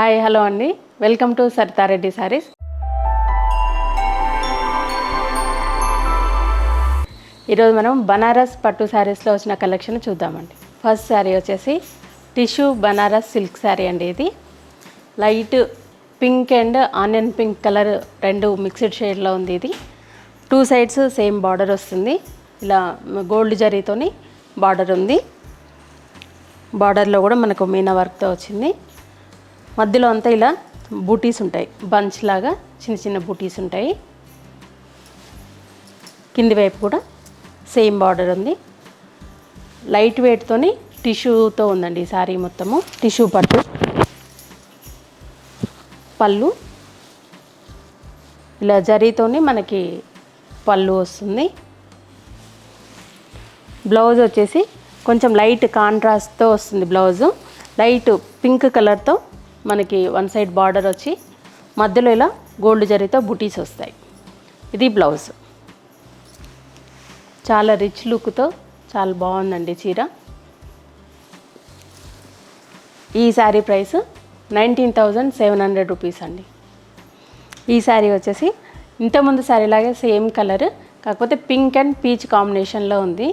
Hi hello అండి, welcome to Saritha Reddy saris. ఈరోజు మనం బనారస్ పట్టు శారీస్లో వచ్చిన కలెక్షన్ చూద్దామండి. ఫస్ట్ శారీ వచ్చేసి టిష్యూ బనారస్ సిల్క్ శారీ అండి. ఇది light pink and onion pink colour రెండు మిక్స్డ్ షేడ్లో ఉంది. ఇది టూ సైడ్స్ సేమ్ బార్డర్ వస్తుంది. ఇలా గోల్డ్ జరీతోని బార్డర్ ఉంది. బార్డర్లో కూడా మనకు మీనా వర్క్తో వచ్చింది. మధ్యలో అంతా ఇలా బూటీస్ ఉంటాయి, బంచ్ లాగా చిన్న చిన్న బూటీస్ ఉంటాయి. కింది వైపు కూడా సేమ్ బార్డర్ ఉంది. లైట్ వెయిట్తోని టిష్యూతో ఉందండి ఈ శారీ మొత్తము. టిష్యూ పట్టు. పళ్ళు ఇలా జరీతోని మనకి పళ్ళు వస్తుంది. బ్లౌజ్ వచ్చేసి కొంచెం లైట్ కాంట్రాస్ట్తో వస్తుంది. బ్లౌజు లైట్ పింక్ కలర్తో మనకి వన్ సైడ్ బార్డర్ వచ్చి మధ్యలో ఇలా గోల్డ్ జరీతో బుటీస్ వస్తాయి. ఇది బ్లౌజ్. చాలా రిచ్ లుక్తో చాలా బాగుందండి చీర. ఈ శారీ ప్రైస్ 19,700 రూపీస్ అండి. ఈ శారీ వచ్చేసి ఇంతకుముందు శారీ లాగే సేమ్ కలర్, కాకపోతే పింక్ అండ్ పీచ్ కాంబినేషన్లో ఉంది.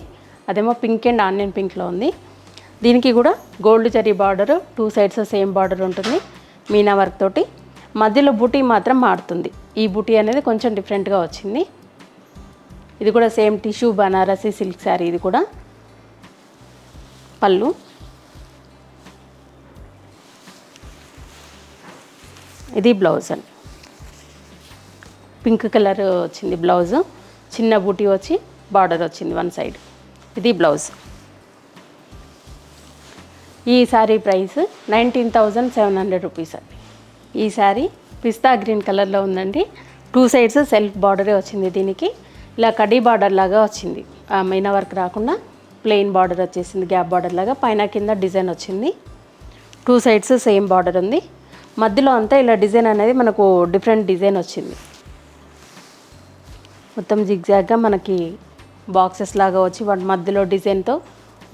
అదేమో పింక్ అండ్ ఆనియన్ పింక్లో ఉంది. దీనికి కూడా gold zari border, two sides same border ఉంటుంది మీనా వర్క్ తోటి. మధ్యలో బూటీ మాత్రం మారుతుంది. ఈ బూటీ అనేది కొంచెం డిఫరెంట్గా వచ్చింది. ఇది కూడా same tissue Banarasi silk sari. ఇది కూడా పళ్ళు. ఇది బ్లౌజ్ అండి. పింక్ కలర్ వచ్చింది బ్లౌజ్. చిన్న బూటీ వచ్చి బార్డర్ వచ్చింది వన్ సైడ్. ఇది బ్లౌజ్. ఈ శారీ ప్రైస్ 19,700 రూపీస్ అండి. ఈ శారీ పిస్తా గ్రీన్ కలర్లో ఉందండి. టూ సైడ్స్ సెల్ఫ్ బార్డరే వచ్చింది. దీనికి ఇలా కడ్డీ బార్డర్ లాగా వచ్చింది. మీనా వర్క్ రాకుండా ప్లెయిన్ బార్డర్ వచ్చేసింది, గ్యాప్ బార్డర్ లాగా. పైన కింద డిజైన్ వచ్చింది. టూ సైడ్స్ సేమ్ బార్డర్ ఉంది. మధ్యలో అంతా ఇలా డిజైన్ అనేది మనకు డిఫరెంట్ డిజైన్ వచ్చింది. మొత్తం జిగ్జాగ్గా మనకి బాక్సెస్ లాగా వచ్చి వాటి మధ్యలో డిజైన్తో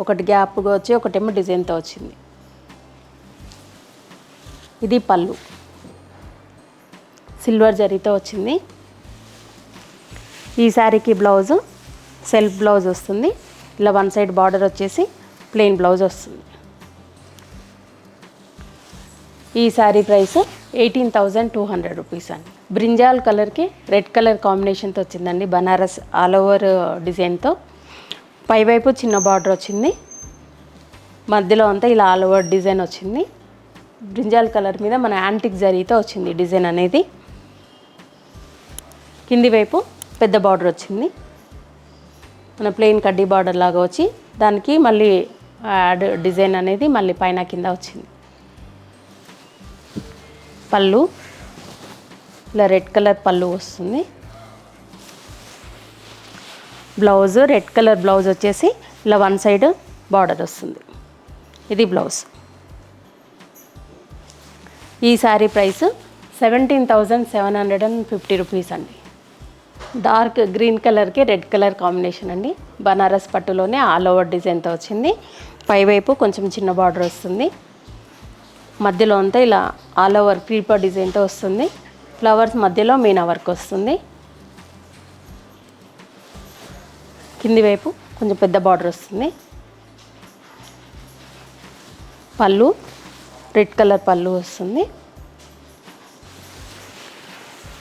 ఒకటి గ్యాప్గా వచ్చి ఒకటేమో డిజైన్తో వచ్చింది. ఇది పళ్ళు. సిల్వర్ జరీతో వచ్చింది. ఈ శారీకి బ్లౌజు సెల్ఫ్ బ్లౌజ్ వస్తుంది. ఇలా వన్ సైడ్ బార్డర్ వచ్చేసి ప్లెయిన్ బ్లౌజ్ వస్తుంది. ఈ శారీ ప్రైస్ 18,200 రూపీస్ అండి. బ్రింజాల్ కలర్కి రెడ్ కలర్ కాంబినేషన్తో వచ్చిందండి. బనారస్ ఆల్ ఓవర్ డిజైన్తో పైవైపు చిన్న బార్డర్ వచ్చింది. మధ్యలో అంతా ఇలా ఆల్ ఓవర్ డిజైన్ వచ్చింది. బ్రింజాల్ కలర్ మీద మన యాంటిక్ జరీతో వచ్చింది డిజైన్ అనేది. కింది వైపు పెద్ద బార్డర్ వచ్చింది. మన ప్లెయిన్ కడ్డీ బార్డర్ లాగా వచ్చి దానికి మళ్ళీ యాడ్ డిజైన్ అనేది మళ్ళీ పైన కింద వచ్చింది. పళ్ళు ఇలా రెడ్ కలర్ పళ్ళు వస్తుంది. బ్లౌజ్ రెడ్ కలర్ బ్లౌజ్ వచ్చేసి ఇలా వన్ సైడ్ బార్డర్ వస్తుంది. ఇది బ్లౌజ్. ఈ శారీ ప్రైస్ 17,750 రూపీస్ అండి. డార్క్ గ్రీన్ కలర్కి రెడ్ కలర్ కాంబినేషన్ అండి. బనారస్ పట్టులోనే ఆల్ ఓవర్ డిజైన్తో వచ్చింది. పైవైపు కొంచెం చిన్న బార్డర్ వస్తుంది. మధ్యలో అంతా ఇలా ఆల్ ఓవర్ క్రీపర్ డిజైన్తో వస్తుంది. ఫ్లవర్స్ మధ్యలో మీనా వర్క్ వస్తుంది. కింది వైపు కొంచెం పెద్ద బార్డర్ వస్తుంది. పళ్ళు రెడ్ కలర్ పళ్ళు వస్తుంది.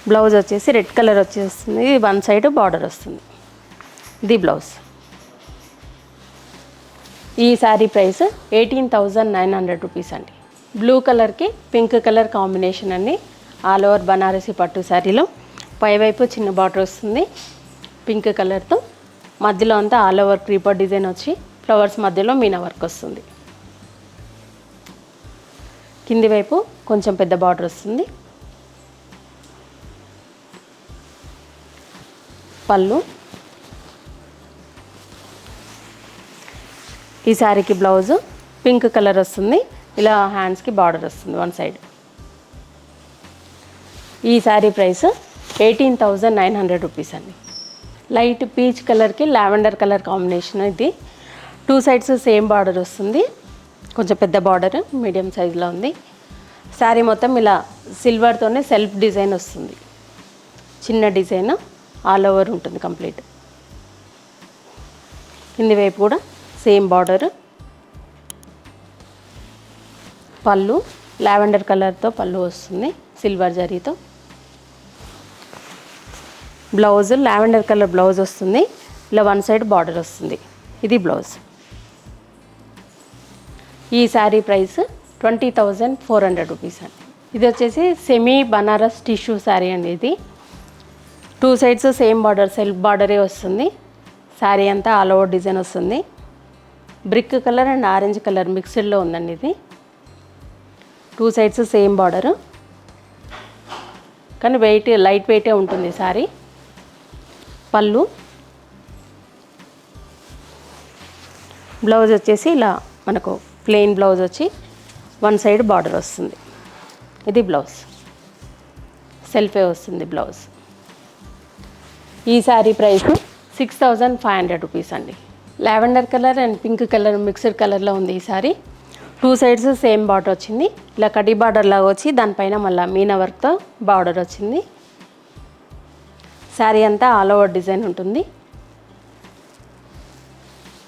బ్లౌజ్ వచ్చేసి రెడ్ కలర్ వచ్చేస్తుంది. వన్ సైడ్ బార్డర్ వస్తుంది. ఇది బ్లౌజ్. ఈ శారీ ప్రైస్ 18,900 రూపీస్ అండి. బ్లూ కలర్కి పింక్ కలర్ కాంబినేషన్ అండి. ఆల్ ఓవర్ బనారసి పట్టు శారీలో పైవైపు చిన్న బార్డర్ వస్తుంది పింక్ కలర్తో. మధ్యలో అంతా ఆల్ ఓవర్ క్రీపర్ డిజైన్ వచ్చి ఫ్లవర్స్ మధ్యలో మీనా వర్క్ వస్తుంది. కింది వైపు కొంచెం పెద్ద బార్డర్ వస్తుంది. పళ్ళు. ఈ శారీకి బ్లౌజు పింక్ కలర్ వస్తుంది. ఇలా హ్యాండ్స్కి బార్డర్ వస్తుంది వన్ సైడ్. ఈ శారీ ప్రైస్ 18,900 రూపీస్ అండి. లైట్ పీచ్ కలర్కి లావెండర్ కలర్ కాంబినేషన్. ఇది టూ సైడ్స్ సేమ్ బార్డర్ వస్తుంది. కొంచెం పెద్ద బార్డర్ మీడియం సైజులో ఉంది. శారీ మొత్తం ఇలా సిల్వర్తోనే సెల్ఫ్ డిజైన్ వస్తుంది, చిన్న డిజైన్ ఆల్ ఓవర్ ఉంటుంది కంప్లీట్. కింది వైపు కూడా సేమ్ బార్డర్. పళ్ళు లావెండర్ కలర్తో పళ్ళు వస్తుంది సిల్వర్ జరీతో. బ్లౌజ్ లావెండర్ కలర్ బ్లౌజ్ వస్తుంది, ఇలా వన్ సైడ్ బార్డర్ వస్తుంది. ఇది బ్లౌజ్. ఈ శారీ ప్రైస్ 20,400 రూపీస్ అండి. ఇది వచ్చేసి సెమీ బనారస్ టిష్యూ శారీ అండి. ఇది 2 సైడ్స్ సేమ్ బార్డర్, సెల్ఫ్ బార్డరే వస్తుంది. శారీ అంతా ఆల్ ఓవర్ డిజైన్ వస్తుంది. Brick colour and orange colour మిక్స్డ్లో ఉందండి ఇది. 2 సైడ్స్ సేమ్ బార్డరు, కానీ లైట్ వెయిటే ఉంటుంది శారీ. పళ్ళు, బ్లౌజ్ వచ్చేసి ఇలా మనకు ప్లెయిన్ బ్లౌజ్ వచ్చి వన్ సైడ్ బార్డర్ వస్తుంది. ఇది బ్లౌజ్, సెల్ఫే వస్తుంది బ్లౌజ్. ఈ శారీ ప్రైస్ 6,500 రూపీస్ అండి. Lavender colour and pink colour mixed కలర్లో ఉంది ఈ శారీ. 2 సైడ్స్ సేమ్ బార్డర్ వచ్చింది, ఇలా కడ్డీ బార్డర్ లాగా వచ్చి దానిపైన మళ్ళీ మీనా వర్క్తో బార్డర్ వచ్చింది. శారీ అంతా ఆల్ ఓవర్ డిజైన్ ఉంటుంది.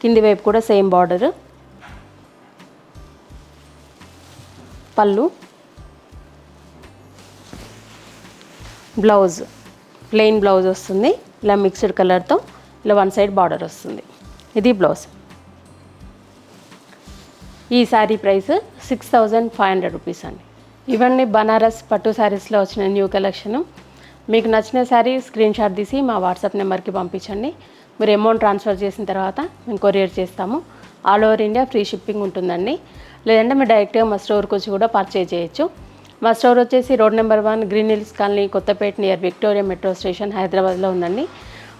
కింది వైపు కూడా సేమ్ బార్డరు. పళ్ళు, బ్లౌజ్ ప్లెయిన్ బ్లౌజ్ వస్తుంది, ఇలా మిక్స్డ్ కలర్తో ఇలా వన్ సైడ్ బార్డర్ వస్తుంది. ఇది బ్లౌజ్. ఈ శారీ ప్రైస్ 6,500 రూపీస్ అండి. ఇవన్నీ బనారస్ పట్టు శారీస్లో వచ్చిన న్యూ కలెక్షను. మీకు నచ్చిన శారీ స్క్రీన్ షాట్ తీసి మా వాట్సాప్ నెంబర్కి పంపించండి. మీరు అమౌంట్ ట్రాన్స్ఫర్ చేసిన తర్వాత మేము కొరియర్ చేస్తాము. All over India free shipping ఉంటుందండి. లేదంటే మీరు డైరెక్ట్గా మా స్టోర్కి వచ్చి కూడా పర్చేజ్ చేయొచ్చు. మా స్టోర్ వచ్చేసి road number 1 green hills colony, Kothapet near Victoria metro station, హైదరాబాద్లో ఉందండి.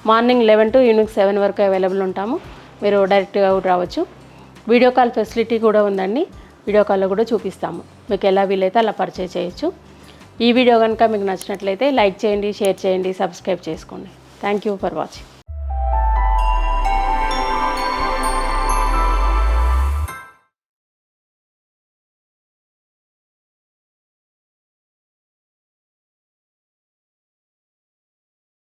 మార్నింగ్ 11 to ఈవినింగ్ 7 వరకు అవైలబుల్ ఉంటాము. మీరు డైరెక్ట్గా కూడా రావచ్చు. వీడియో కాల్ ఫెసిలిటీ కూడా ఉందండి. వీడియో కాల్లో కూడా చూపిస్తాము. మీకు ఎలా వీలైతే అలా పర్చేజ్ చేయొచ్చు. ఈ వీడియో కనుక మీకు నచ్చినట్లయితే లైక్ చేయండి, షేర్ చేయండి, సబ్స్క్రైబ్ చేసుకోండి. Thank you for watching.